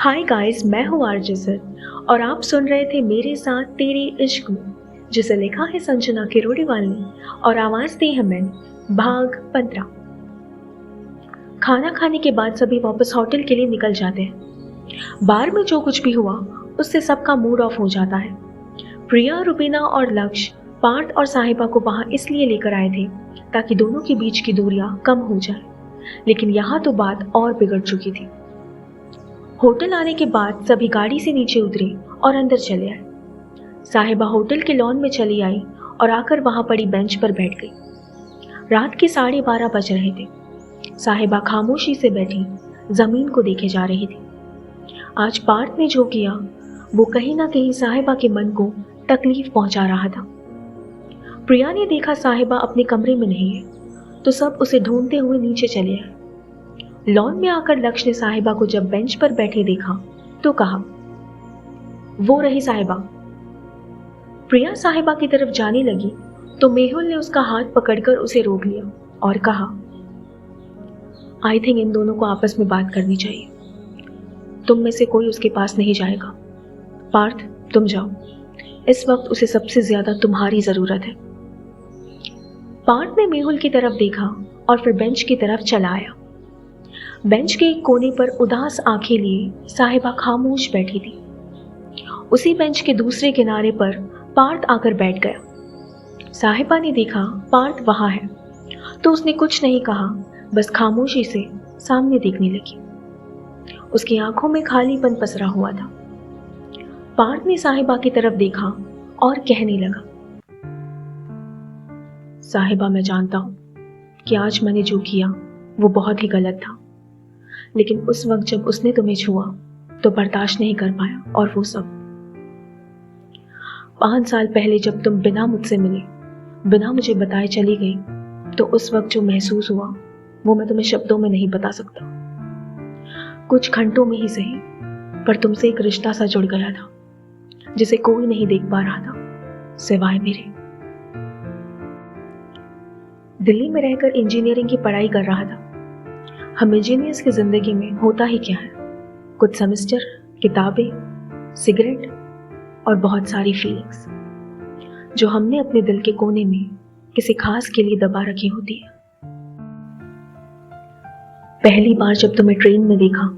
Hi guys, मैं हूँ RJ sir और आप सुन रहे थे मेरे साथ तेरे इश्क में, जिसे लिखा है संजना किरोड़ीवाल ने और आवाज दी है मैंने। भाग 15। खाना खाने के बाद सभी वापस होटल के लिए निकल जाते हैं। बार में जो कुछ भी हुआ उससे सबका मूड ऑफ हो जाता है। प्रिया, रुबीना और लक्ष्य पार्थ और साहिबा को वहां इसलिए लेकर आए थे ताकि दोनों के बीच की दूरियां कम हो जाए, लेकिन यहाँ तो बात और बिगड़ चुकी थी। होटल आने के बाद सभी गाड़ी से नीचे उतरे और अंदर चले आए। साहिबा होटल के लॉन में चली आई और आकर वहां पड़ी बेंच पर बैठ गई। रात के 12:30 बज रहे थे। साहिबा खामोशी से बैठी जमीन को देखे जा रही थी। आज पार्थ ने जो किया वो कहीं ना कहीं साहिबा के मन को तकलीफ पहुंचा रहा था। प्रिया ने देखा साहिबा अपने कमरे में नहीं है तो सब उसे ढूंढते हुए नीचे चले आए। लॉन में आकर लक्ष्य ने साहिबा को जब बेंच पर बैठे देखा तो कहा, वो रही साहिबा। प्रिया साहिबा की तरफ जाने लगी तो मेहुल ने उसका हाथ पकड़कर उसे रोक लिया और कहा, आई थिंक इन दोनों को आपस में बात करनी चाहिए। तुम में से कोई उसके पास नहीं जाएगा। पार्थ, तुम जाओ। इस वक्त उसे सबसे ज्यादा तुम्हारी जरूरत है। पार्थ ने मेहुल की तरफ देखा और फिर बेंच की तरफ चला आया। बेंच के एक कोने पर उदास आंखें लिए साहिबा खामोश बैठी थी। उसी बेंच के दूसरे किनारे पर पार्थ आकर बैठ गया। साहिबा ने देखा पार्थ वहां है तो उसने कुछ नहीं कहा, बस खामोशी से सामने देखने लगी। उसकी आंखों में खालीपन पसरा हुआ था। पार्थ ने साहिबा की तरफ देखा और कहने लगा, साहिबा, मैं जानता हूं कि आज मैंने जो किया वो बहुत ही गलत था, लेकिन उस वक्त जब उसने तुम्हें छुआ तो बर्दाश्त नहीं कर पाया। और वो सब 5 साल पहले जब तुम बिना मुझसे मिले, बिना मुझे बताए चली गई, तो उस वक्त जो महसूस हुआ वो मैं तुम्हें शब्दों में नहीं बता सकता। कुछ घंटों में ही सही, पर तुमसे एक रिश्ता सा जुड़ गया था जिसे कोई नहीं देख पा रहा था सिवाय मेरे। दिल्ली में रहकर इंजीनियरिंग की पढ़ाई कर रहा था। हम इंजीनियर्स की जिंदगी में होता ही क्या है, कुछ सेमेस्टर, किताबें, सिगरेट और बहुत सारी फीलिंग्स जो हमने अपने दिल के कोने में किसी खास के लिए दबा रखी होती है। पहली बार जब तुम्हें ट्रेन में देखा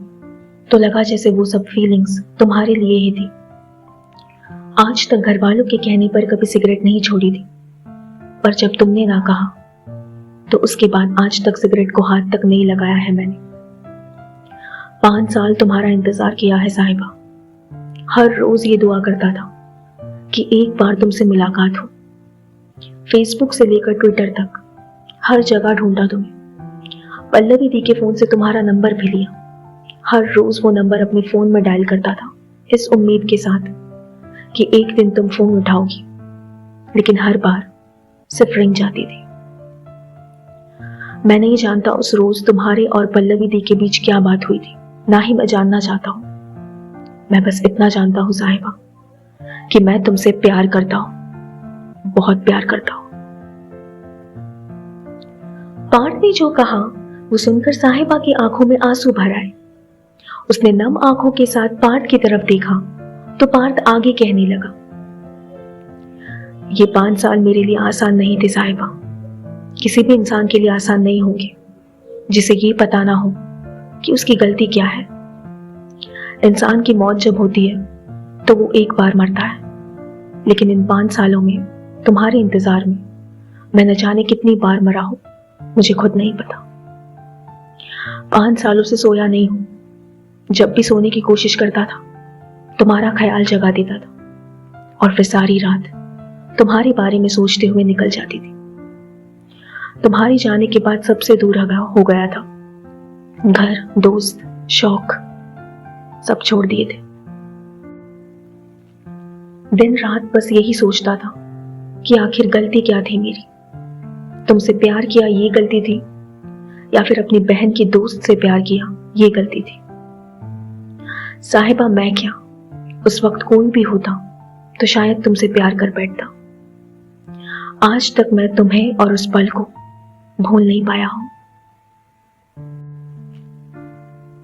तो लगा जैसे वो सब फीलिंग्स तुम्हारे लिए ही थी। आज तक घर वालों के कहने पर कभी सिगरेट नहीं छोड़ी थी, पर जब तुमने ना कहा तो उसके बाद आज तक सिगरेट को हाथ तक नहीं लगाया है मैंने। 5 साल तुम्हारा इंतजार किया है साहिबा। हर रोज ये दुआ करता था कि एक बार तुमसे मुलाकात हो। फेसबुक से लेकर ट्विटर तक हर जगह ढूंढा तुम्हें। पल्लवी दी के फोन से तुम्हारा नंबर भी लिया। हर रोज वो नंबर अपने फोन में डायल करता था, इस उम्मीद के साथ कि एक दिन तुम फोन उठाओगी, लेकिन हर बार सिर्फ रिंग जाती थी। मैं नहीं जानता उस रोज तुम्हारे और पल्लवी दी के बीच क्या बात हुई थी, ना ही मैं जानना चाहता हूं। मैं बस इतना जानता हूं साहिबा कि मैं तुमसे प्यार करता हूं, बहुत प्यार करता हूं। पार्थ ने जो कहा वो सुनकर साहिबा की आंखों में आंसू भर आए। उसने नम आंखों के साथ पार्थ की तरफ देखा तो पार्थ आगे कहने लगा, ये 5 साल मेरे लिए आसान नहीं थे साहिबा। किसी भी इंसान के लिए आसान नहीं होंगे जिसे ये पता ना हो कि उसकी गलती क्या है। इंसान की मौत जब होती है तो वो एक बार मरता है, लेकिन इन 5 सालों में तुम्हारे इंतजार में मैं न जाने कितनी बार मरा हूं, मुझे खुद नहीं पता। 5 सालों से सोया नहीं हूं। जब भी सोने की कोशिश करता था तुम्हारा ख्याल जगा देता था और फिर सारी रात तुम्हारे बारे में सोचते हुए निकल जाती थी। तुम्हारी जाने के बाद सबसे दूर हो गया था। घर, दोस्त, शौक सब छोड़ दिए थे। दिन रात बस यही सोचता था कि आखिर गलती क्या थी मेरी। तुमसे प्यार किया ये गलती थी या फिर अपनी बहन की दोस्त से प्यार किया ये गलती थी। साहिबा, मैं क्या, उस वक्त कोई भी होता तो शायद तुमसे प्यार कर बैठता। आज तक मैं तुम्हें और उस पल को भूल नहीं पाया हूं।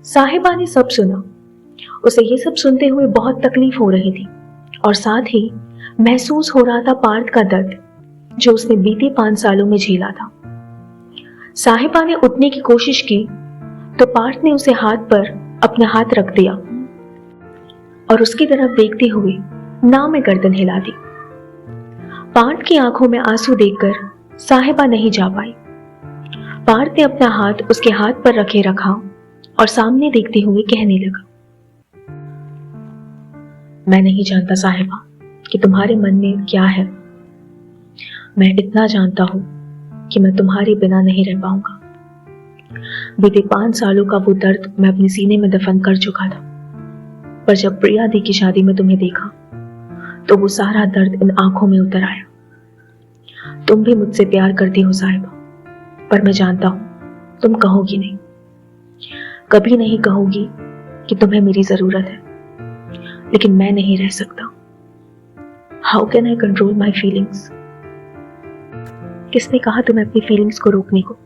साहिबा ने सब सुना उसे ये सब सुनते हुए बहुत तकलीफ हो रही थी और साथ ही महसूस हो रहा था पार्थ का दर्द जो उसने बीते 5 सालों में झेला था। साहिबा ने उठने की कोशिश की तो पार्थ ने उसे हाथ पर अपना हाथ रख दिया और उसकी तरफ देखते हुए ना में गर्दन हिला दी। पार्थ की आंखों में आंसू देखकर साहिबा नहीं जा पाई। पार्थ ने अपना हाथ उसके हाथ पर रखे रखा और सामने देखते हुए कहने लगा, मैं नहीं जानता साहिबा कि तुम्हारे मन में क्या है। मैं इतना जानता हूं कि मैं तुम्हारे बिना नहीं रह पाऊंगा। बीते 5 सालों का वो दर्द मैं अपने सीने में दफन कर चुका था, पर जब प्रिया दी की शादी में तुम्हें देखा तो वो सारा दर्द इन आंखों में उतर आया। तुम भी मुझसे प्यार करती हो साहिबा, पर मैं जानता हूं तुम कहोगी नहीं, कभी नहीं कहोगी कि तुम्हें मेरी जरूरत है, लेकिन मैं नहीं रह सकता। How can I control my feelings? किसने कहा तुम्हें अपनी फीलिंग्स को रोकने को?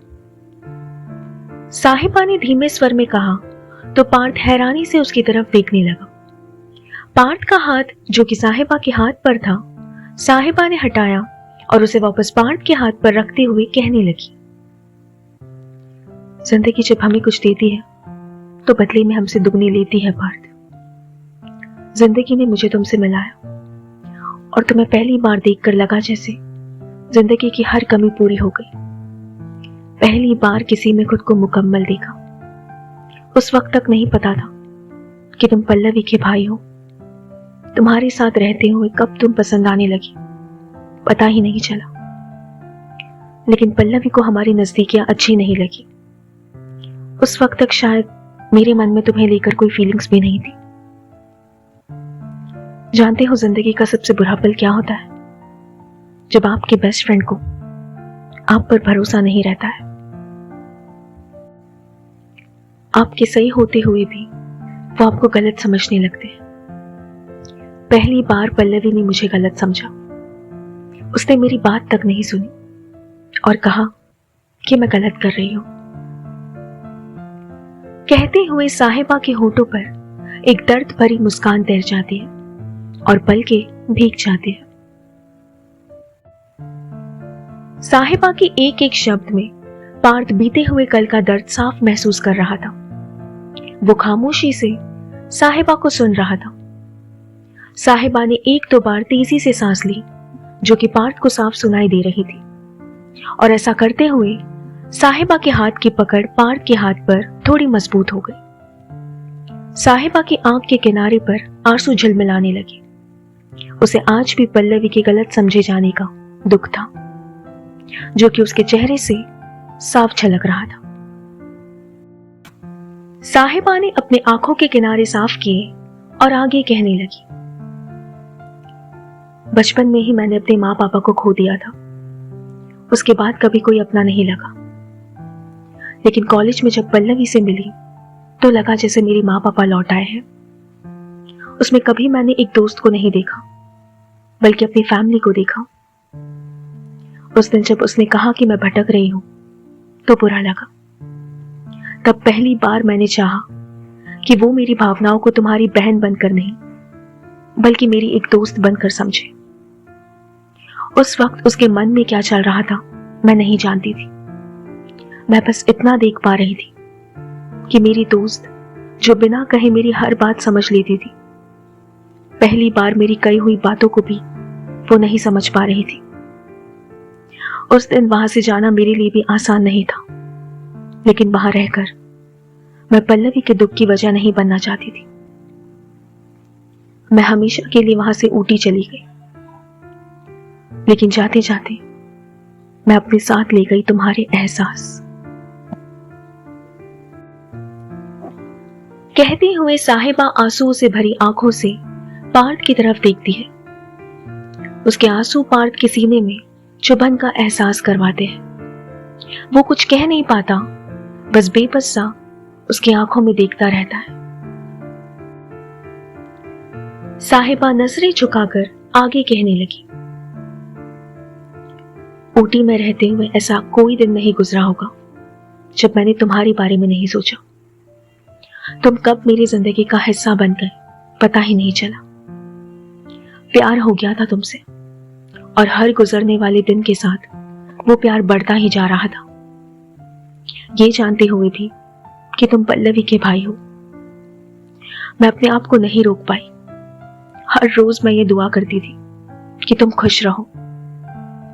साहिबा ने धीमे स्वर में कहा तो पार्थ हैरानी से उसकी तरफ देखने लगा। पार्थ का हाथ जो कि साहिबा के हाथ पर था, साहिबा ने हटाया और उसे वापस पार्थ के हाथ पर रखते हुए कहने लगी, जिंदगी जब हमें कुछ देती है तो बदले में हमसे दुगनी लेती है पार्थ। जिंदगी ने मुझे तुमसे मिलाया और तुम्हें पहली बार देखकर लगा जैसे जिंदगी की हर कमी पूरी हो गई। पहली बार किसी में खुद को मुकम्मल देखा। उस वक्त तक नहीं पता था कि तुम पल्लवी के भाई हो। तुम्हारे साथ रहते हुए कब तुम पसंद आने लगी पता ही नहीं चला, लेकिन पल्लवी को हमारी नजदीकियां अच्छी नहीं लगी। उस वक्त तक शायद मेरे मन में तुम्हें लेकर कोई फीलिंग्स भी नहीं थी। जानते हो जिंदगी का सबसे बुरा पल क्या होता है? जब आपके बेस्ट फ्रेंड को आप पर भरोसा नहीं रहता है। आपके सही होते हुए भी वो आपको गलत समझने लगते हैं। पहली बार पल्लवी ने मुझे गलत समझा। उसने मेरी बात तक नहीं सुनी और कहा कि मैं गलत कर रही हूं। कहते हुए साहिबा के होठों पर एक दर्द भरी मुस्कान तैर जाती है और पलकें भीग जाती है। साहिबा के एक एक शब्द में पार्थ बीते हुए कल का दर्द साफ महसूस कर रहा था। वो खामोशी से साहिबा को सुन रहा था। साहिबा ने 1-2 बार तेजी से सांस ली जो कि पार्थ को साफ सुनाई दे रही थी, और ऐसा करते हुए साहिबा के हाथ की पकड़ पार्थ के हाथ पर थोड़ी मजबूत हो गई। साहिबा की आंख के किनारे पर आंसू झिलमिलाने लगे। उसे आज भी पल्लवी के गलत समझे जाने का दुख था जो कि उसके चेहरे से साफ झलक रहा था। साहिबा ने अपने आंखों के किनारे साफ किए और आगे कहने लगी, बचपन में ही मैंने अपने माँ पापा को खो दिया था। उसके बाद कभी कोई अपना नहीं लगा, लेकिन कॉलेज में जब पल्लवी से मिली तो लगा जैसे मेरे माँ पापा लौट आए हैं। उसमें कभी मैंने एक दोस्त को नहीं देखा बल्कि अपनी फैमिली को देखा। उस दिन जब उसने कहा कि मैं भटक रही हूं तो बुरा लगा। तब पहली बार मैंने चाहा कि वो मेरी भावनाओं को तुम्हारी बहन बनकर नहीं बल्कि मेरी एक दोस्त बनकर समझे। उस वक्त उसके मन में क्या चल रहा था मैं नहीं जानती थी। मैं बस इतना देख पा रही थी कि मेरी दोस्त जो बिना कहे मेरी हर बात समझ लेती थी, पहली बार मेरी कही हुई बातों को भी वो नहीं समझ पा रही थी। उस दिन वहां से जाना मेरे लिए भी आसान नहीं था, लेकिन वहां रहकर मैं पल्लवी के दुख की वजह नहीं बनना चाहती थी। मैं हमेशा के लिए वहां से ऊटी चली गई, लेकिन जाते जाते मैं अपने साथ ले गई तुम्हारे एहसास। कहते हुए साहिबा आंसुओं से भरी आंखों से पार्थ की तरफ देखती है। उसके आंसू पार्थ के सीने में चुभन का एहसास करवाते हैं। वो कुछ कह नहीं पाता, बस बेबस सा उसकी आंखों में देखता रहता है। साहिबा नजरें झुकाकर आगे कहने लगी, ऊटी में रहते हुए ऐसा कोई दिन नहीं गुजरा होगा जब मैंने तुम्हारे बारे में नहीं सोचा। तुम कब मेरी जिंदगी का हिस्सा बन गए पता ही नहीं चला। प्यार हो गया था तुमसे और हर गुजरने वाले दिन के साथ वो प्यार बढ़ता ही जा रहा था, ये जानते हुए भी कि तुम पल्लवी के भाई हो। मैं अपने आप को नहीं रोक पाई। हर रोज मैं ये दुआ करती थी कि तुम खुश रहो।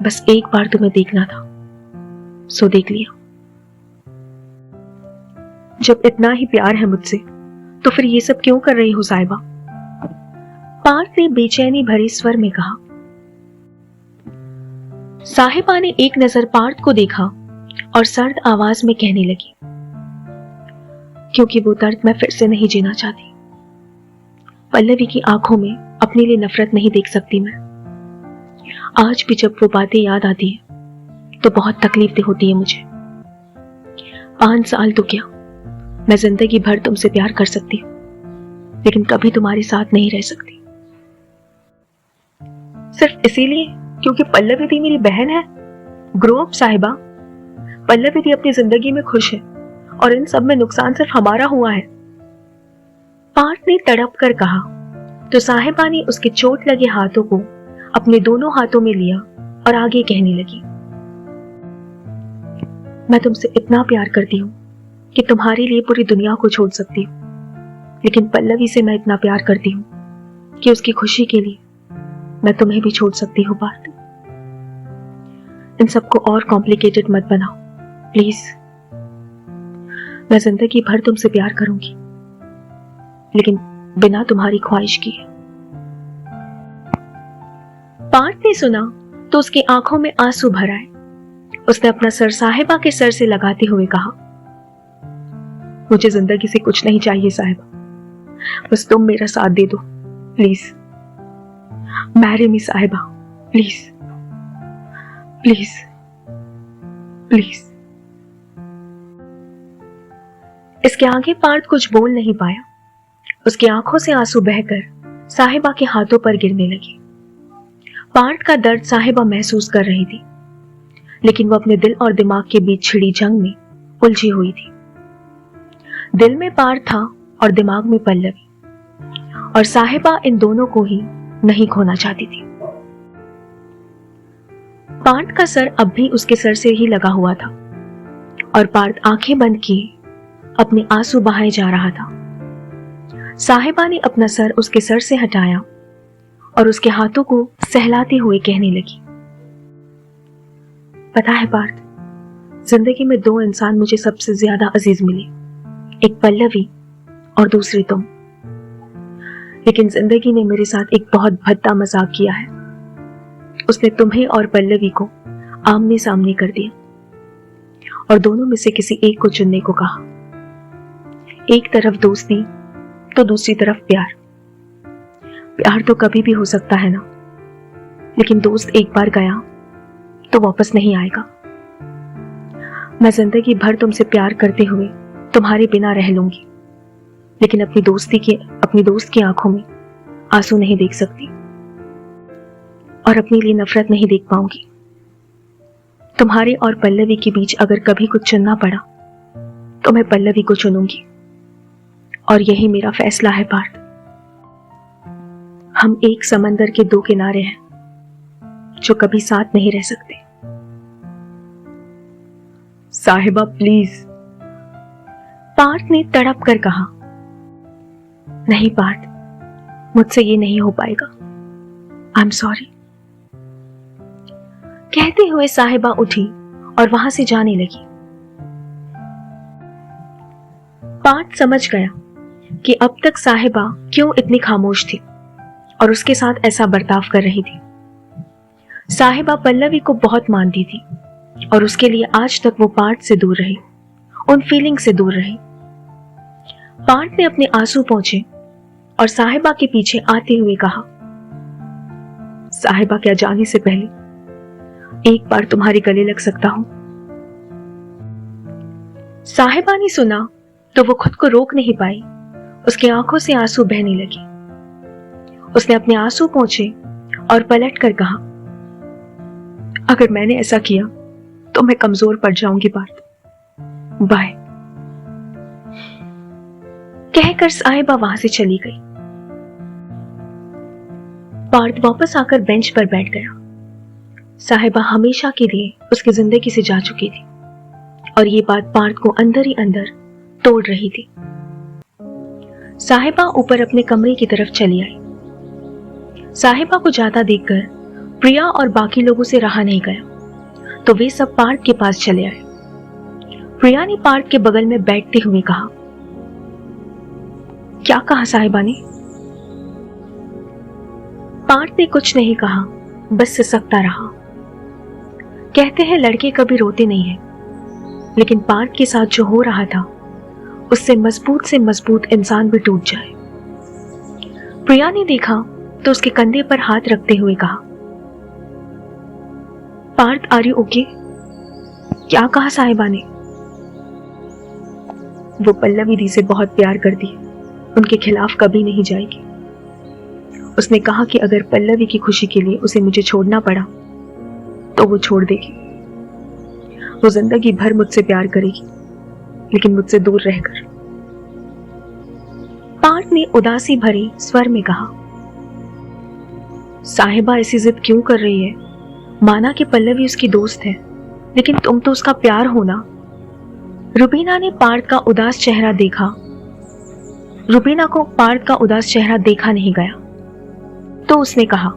बस एक बार तुम्हें देखना था, सो देख लिया। जब इतना ही प्यार है मुझसे तो फिर ये सब क्यों कर रही हो साहिबा? पार्थ ने बेचैनी भरे स्वर में कहा। साहिबा ने एक नजर पार्थ को देखा और सर्द आवाज में कहने लगी, क्योंकि वो दर्द मैं फिर से नहीं जीना चाहती। पल्लवी की आंखों में अपने लिए नफरत नहीं देख सकती मैं। आज भी जब वो बातें याद आती है तो बहुत तकलीफ होती है मुझे। 5 साल तो क्या, मैं जिंदगी भर तुमसे प्यार कर सकती हूँ, लेकिन कभी तुम्हारे साथ नहीं रह सकती। सिर्फ इसीलिए क्योंकि पल्लवी दी मेरी बहन है? ग्रो अप साहिबा। पल्लवी दी अपनी जिंदगी में खुश है और इन सब में नुकसान सिर्फ हमारा हुआ है। पार्थ ने तड़प कर कहा तो साहिबा ने उसके चोट लगे हाथों को अपने दोनों हाथों में लिया और आगे कहने लगी, मैं तुमसे इतना प्यार करती हूँ कि तुम्हारे लिए पूरी दुनिया को छोड़ सकती हूँ, लेकिन पल्लवी से मैं इतना प्यार करती हूँ कि उसकी खुशी के लिए मैं तुम्हें भी छोड़ सकती हूँ। पार्थ, इन सबको और कॉम्प्लिकेटेड मत बनाओ प्लीज। मैं जिंदगी भर तुमसे प्यार करूंगी, लेकिन बिना तुम्हारी ख्वाहिश के। पार्थ ने सुना तो उसकी आंखों में आंसू भर आए। उसने अपना सर साहिबा के सर से लगाते हुए कहा, मुझे जिंदगी से कुछ नहीं चाहिए साहिबा, बस तुम मेरा साथ दे दो प्लीज। मैरी मी साहिबा, प्लीज प्लीज प्लीज। इसके आगे पार्थ कुछ बोल नहीं पाया। उसकी आंखों से आंसू बहकर साहिबा के हाथों पर गिरने लगे। पार्थ का दर्द साहिबा महसूस कर रही थी, लेकिन वो अपने दिल और दिमाग के बीच छिड़ी जंग में उलझी हुई थी। दिल में पार्थ था और दिमाग में पल्लवी, और साहिबा इन दोनों को ही नहीं खोना चाहती थी। पार्थ का सर अब भी उसके सर से ही लगा हुआ था और पार्थ आंखें बंद किए अपने आंसू बहाए जा रहा था। साहिबा ने अपना सर उसके सर से हटाया और उसके हाथों को सहलाते हुए कहने लगी, पता है पार्थ, जिंदगी में 2 इंसान मुझे सबसे ज्यादा अजीज मिले, एक पल्लवी और दूसरी तुम। लेकिन जिंदगी ने मेरे साथ एक बहुत भद्दा मजाक किया है। उसने तुम्हें और पल्लवी को आमने सामने कर दिया और दोनों में से किसी एक को चुनने को कहा। एक तरफ दोस्ती तो दूसरी तरफ प्यार। प्यार तो कभी भी हो सकता है ना, लेकिन दोस्त एक बार गया तो वापस नहीं आएगा। मैं जिंदगी भर तुमसे प्यार करते हुए तुम्हारे बिना रह लूंगी, लेकिन अपनी दोस्त की आंखों में आंसू नहीं देख सकती और अपने लिए नफरत नहीं देख पाऊंगी। तुम्हारे और पल्लवी के बीच अगर कभी कुछ चुनना पड़ा तो मैं पल्लवी को चुनूंगी, और यही मेरा फैसला है पार्थ। हम एक समंदर के 2 किनारे हैं जो कभी साथ नहीं रह सकते। साहिबा प्लीज, पार्थ ने तड़प कर कहा। नहीं पार्थ, मुझसे ये नहीं हो पाएगा, आई एम सॉरी। कहते हुए साहिबा उठी और वहां से जाने लगी। पार्थ समझ गया कि अब तक साहिबा क्यों इतनी खामोश थी और उसके साथ ऐसा बर्ताव कर रही थी। साहिबा पल्लवी को बहुत मानती थी और उसके लिए आज तक वो पार्थ से दूर रही, उन फीलिंग से दूर रही। पार्थ ने अपने आंसू पोंछे और साहिबा के पीछे आते हुए कहा, साहिबा, क्या जाने से पहले एक बार तुम्हारे गले लग सकता हूं? साहिबा ने सुना तो वो खुद को रोक नहीं पाई। उसकी आंखों से आंसू बहने लगे। उसने अपने आंसू पोंछे और पलट कर कहा, अगर मैंने ऐसा किया तो मैं कमजोर पड़ जाऊंगी पार्थ, बाय। कहकर साहिबा वहां से चली गई। पार्थ वापस आकर बेंच पर बैठ गया। साहिबा हमेशा के लिए उसकी जिंदगी से जा चुकी थी और ये बात पार्थ को अंदर ही अंदर तोड़ रही थी। साहिबा ऊपर अपने कमरे की तरफ चली आई। साहिबा को जाता देखकर प्रिया और बाकी लोगों से रहा नहीं गया तो वे सब पार्थ के पास चले आए। प्रिया ने पार्थ के बगल में बैठते हुए कहा, क्या कहा साहिबा ने? पार्थ ने कुछ नहीं कहा, बस सिसकता रहा। कहते हैं लड़के कभी रोते नहीं हैं, लेकिन पार्थ के साथ जो हो रहा था उससे मजबूत इंसान भी टूट जाए। प्रिया ने देखा तो उसके कंधे पर हाथ रखते हुए कहा, पार्थ आर यू ओके? क्या कहा साहिबा ने? वो पल्लवी दी से बहुत प्यार करती है, उनके खिलाफ कभी नहीं जाएगी। उसने कहा कि अगर पल्लवी की खुशी के लिए उसे मुझे छोड़ना पड़ा तो वो छोड़ देगी। वो जिंदगी भर मुझसे प्यार करेगी, लेकिन मुझसे दूर रहकर। पार्थ ने उदासी भरे स्वर में कहा, साहिबा ऐसी जिद क्यों कर रही है? माना कि पल्लवी उसकी दोस्त है, लेकिन तुम तो उसका प्यार हो ना। रुबीना ने पार्थ का उदास चेहरा देखा। रुबीना को पार्थ का उदास चेहरा देखा नहीं गया तो उसने कहा,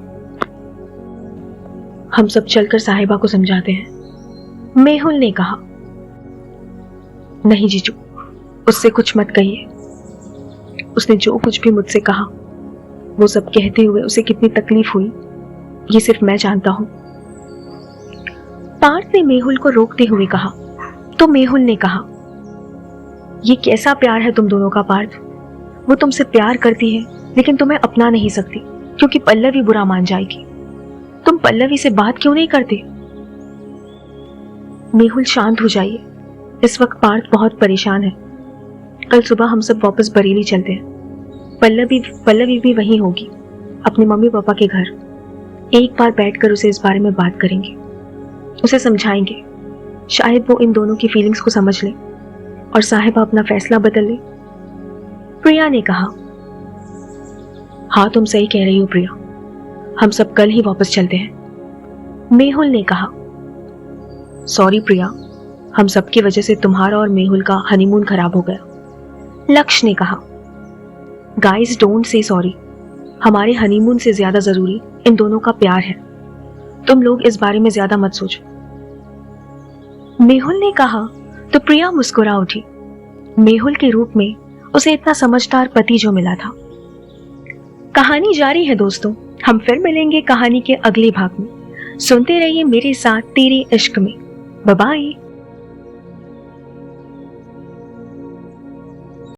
हम सब चलकर साहिबा को समझाते हैं। मेहुल ने कहा, नहीं जीजू, उससे कुछ मत कहिए। उसने जो कुछ भी मुझसे कहा वो सब कहते हुए उसे कितनी तकलीफ हुई ये सिर्फ मैं जानता हूं। पार्थ ने मेहुल को रोकते हुए कहा तो मेहुल ने कहा, ये कैसा प्यार है तुम दोनों का पार्थ? वो तुमसे प्यार करती है लेकिन तुम्हें अपना नहीं सकती क्योंकि पल्लवी बुरा मान जाएगी। तुम पल्लवी से बात क्यों नहीं करते? मेहुल शांत हो जाइए, इस वक्त पार्थ बहुत परेशान है। कल सुबह हम सब वापस बरेली चलते हैं। पल्लवी भी वहीं होगी, अपने मम्मी पापा के घर। एक बार बैठकर उसे इस बारे में बात करेंगे, उसे समझाएंगे। शायद वो इन दोनों की फीलिंग्स को समझ ले और साहिबा अपना फैसला बदल ले। प्रिया ने कहा, हाँ तुम सही कह रही हो प्रिया, हम सब कल ही वापस चलते हैं। मेहुल ने कहा, सॉरी प्रिया, हम सबकी वजह से तुम्हारा और मेहुल का हनीमून खराब हो गया। लक्ष्य ने कहा, गाइस डोंट से सॉरी, हमारे हनीमून से ज्यादा जरूरी इन दोनों का प्यार है। तुम लोग इस बारे में ज्यादा मत सोचो। मेहुल ने कहा तो प्रिया मुस्कुरा उठी। मेहुल के रूप में उसे इतना समझदार पति जो मिला था। कहानी जारी है दोस्तों, हम फिर मिलेंगे कहानी के अगले भाग में। सुनते रहिए मेरे साथ तेरे इश्क में। Bye bye.